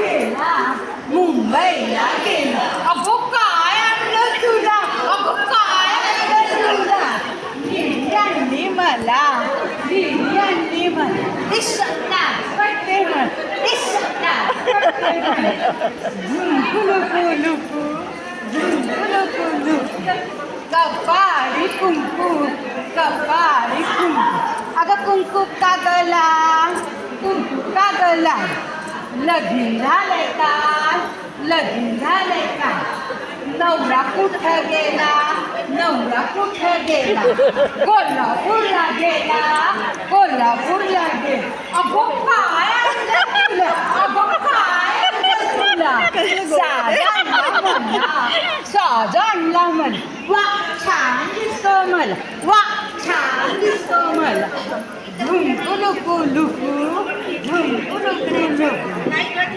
गेला मुंबईला गेला. अगो काय आणलं तुला, अगो काय आणलं तुला. दिली आणली मला, दिली आणली मला. इश्शा पट्टे म्हण, इश्शा पट्टे म्हण. झुंकुलुकु लुकु, झुंकुलुकु लुकु. कपाळी कुंकू, कपाळी कुंकू. अगं कुंकू का गला, कुंकू का गला. लगीन झालंय का, लगीन झालंय का. नवरा कुठं गेला, नवरा कुठं गेला. कोल्हापूरला गेला, कोल्हापूरला गेला. अगो काय आणलं तुला, अगो काय आणलं तुला. साजणला म्हणला, साजणला म्हणला. वा छान दिसतो मला, वा छान दिसतो मला. झुंकुलुकु लुकु, झुंकुलुकु लुकु.